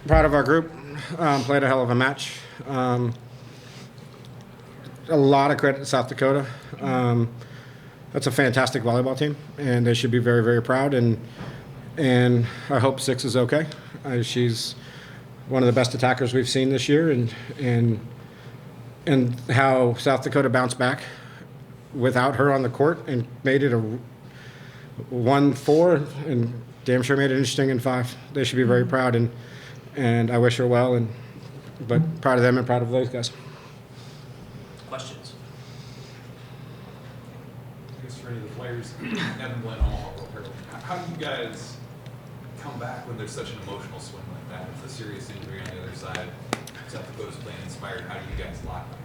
Proud of our group. Played a hell of a match. A lot of credit to South Dakota. That's a fantastic volleyball team, and they should be very, very proud. And I hope Six is okay. She's one of the best attackers we've seen this year, and how South Dakota bounced back without her on the court and made it a 1-4, and damn sure made it interesting in 5. They should be very proud, and I wish her well, but proud of them and proud of those guys. Questions? I guess for any of the players, Evan, Glenn, Omaha, how do you guys come back when there's such an emotional swing like that? It's a serious injury on the other side. South Dakota's playing inspired. How do you guys lock back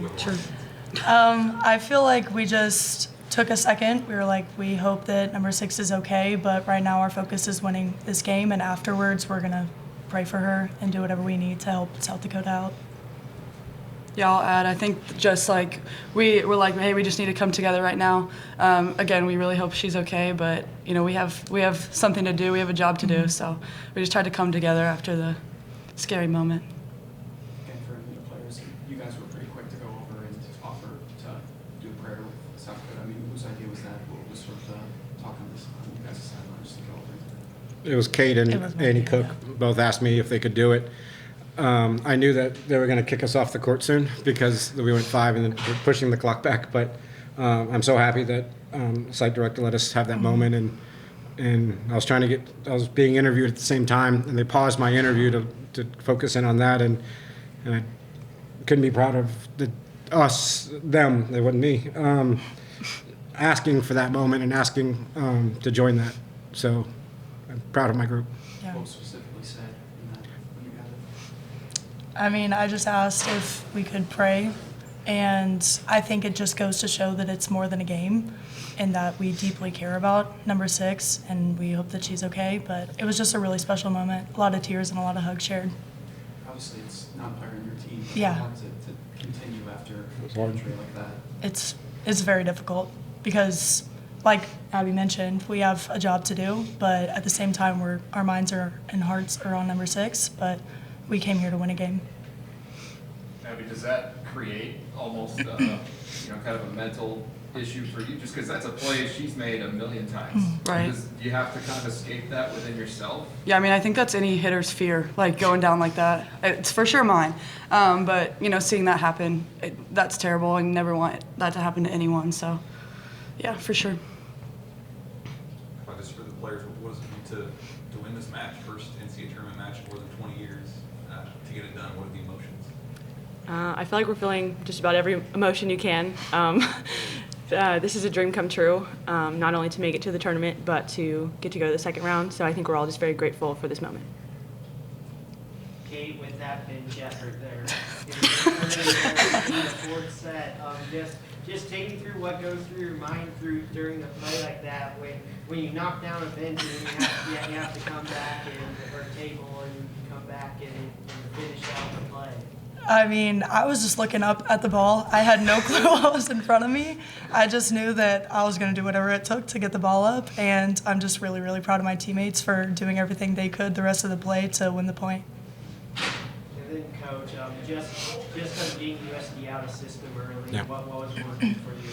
in? Sure. I feel like we just took a second. We were like, we hope that number 6 is okay, but right now our focus is winning this game, and afterwards we're going to pray for her and do whatever we need to help South Dakota out. Yeah, I'll add, I think just like we were like, hey, we just need to come together right now. Again, we really hope she's okay, but you know, we have something to do, we have a job to do, so we just tried to come together after the scary moment. Again, for the players, you guys were pretty quick to go over and offer to do a prayer with South Dakota. I mean, whose idea was that? What was sort of the talk on this on you guys' sideline just to go over? It was Kate and Annie Cook both asked me if they could do it. I knew that they were going to kick us off the court soon because we went 5 and then we're pushing the clock back. But I'm so happy that site director let us have that moment. And I was I was being interviewed at the same time, and they paused my interview to focus in on that. And I couldn't be proud of them. They wasn't me. Asking for that moment and asking to join that. So I'm proud of my group. Yeah. What was specifically said in that when you got it? I mean, I just asked if we could pray, and I think it just goes to show that it's more than a game and that we deeply care about number 6, and we hope that she's okay. But it was just a really special moment, a lot of tears and a lot of hugs shared. Obviously, it's not a player in your team. But Yeah. how hard is it to continue after an hard. injury like that? It's very difficult because, like Abby mentioned, we have a job to do, but at the same time, our minds and hearts are on number 6, but we came here to win a game. Abby, does that create almost kind of a mental issue for you? Just because that's a play she's made a million times. Right. Do you have to kind of escape that within yourself? Yeah, I mean, I think that's any hitter's fear, like going down like that. It's for sure mine. But, you know, seeing that happen, that's terrible. I never want that to happen to anyone. So, yeah, for sure. Just for the players, what does it mean to win this match? First NCAA tournament match in more than 20 years. To get it done, what are the emotions? I feel like we're feeling just about every emotion you can. This is a dream come true, not only to make it to the tournament, but to get to go to the second round. So I think we're all just very grateful for this moment. Kate, with that been Jeff right there. Fourth set, just take me through what goes through your mind during a play like that when you knock down a bench and you have to come back or table and come back and finish out the play. I mean, I was just looking up at the ball. I had no clue what was in front of me. I just knew that I was going to do whatever it took to get the ball up, and I'm just really, really proud of my teammates for doing everything they could the rest of the play to win the point. And then, Coach, just getting USD out of system early, Yeah. what was working for you?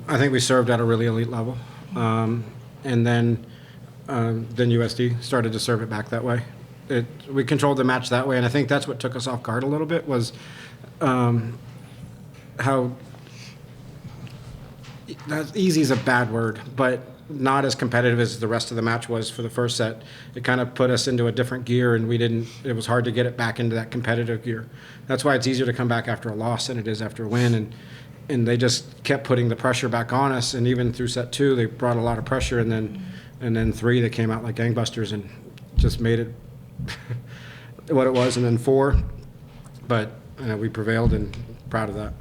I think we served at a really elite level. And then USD started to serve it back that way. We controlled the match that way, and I think that's what took us off guard a little bit was how easy is a bad word, but not as competitive as the rest of the match was for the first set. It kind of put us into a different gear, and it was hard to get it back into that competitive gear. That's why it's easier to come back after a loss than it is after a win, and they just kept putting the pressure back on us, and even through set 2, they brought a lot of pressure, and then 3, they came out like gangbusters and just made it what it was, and then 4, but we prevailed and proud of that.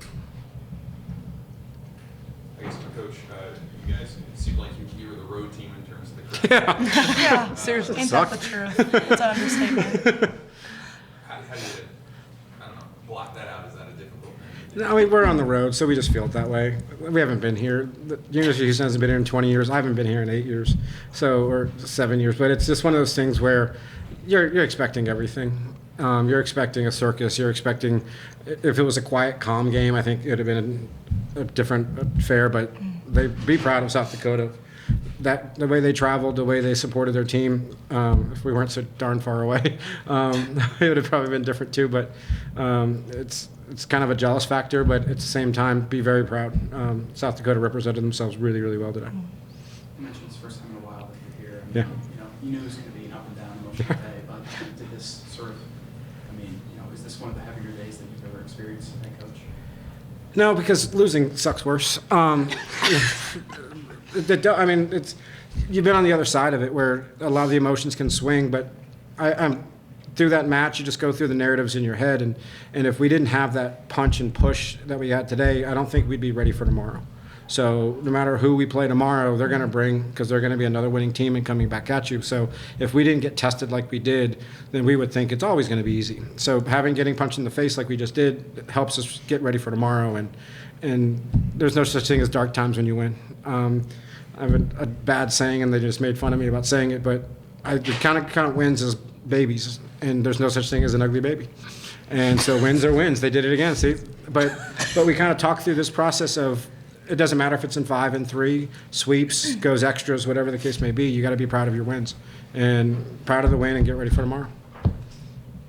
I guess, Coach, you guys seem like you were the road team in terms of the crowd. Yeah, seriously. Ain't that the truth? It's an understatement. How do you, I don't know, block that out? Is that a difficult thing? No, we're on the road, so we just feel it that way. We haven't been here. The University of Houston hasn't been here in 20 years. I haven't been here in 8 years, or 7 years. But it's just one of those things where You're expecting everything. You're expecting a circus. You're expecting, if it was a quiet, calm game, I think it would have been a different fare. But be proud of South Dakota. That the way they traveled, the way they supported their team. If we weren't so darn far away, it would have probably been different too. But it's kind of a jealous factor. But at the same time, be very proud. South Dakota represented themselves really, really well today. You mentioned it's the first time in a while that you're here. I mean, Yeah. You knew it was going to be an up and down emotional day, but did this sort of, is this one of the heavier days that you've ever experienced as head coach? No, because losing sucks worse. It's you've been on the other side of it where a lot of the emotions can swing, but I'm through that match. You just go through the narratives in your head, and if we didn't have that punch and push that we had today, I don't think we'd be ready for tomorrow. So no matter who we play tomorrow, they're going to bring, because they're going to be another winning team and coming back at you. So if we didn't get tested like we did, then we would think it's always going to be easy. So getting punched in the face like we just did helps us get ready for tomorrow. And there's no such thing as dark times when you win. I have a bad saying, and they just made fun of me about saying it, but I count wins as babies, and there's no such thing as an ugly baby. And so wins are wins. They did it again. See, but we kind of talk through this process of, it doesn't matter if it's in 5 and 3, sweeps, goes extras, whatever the case may be. You got to be proud of your wins and proud of the win and get ready for tomorrow.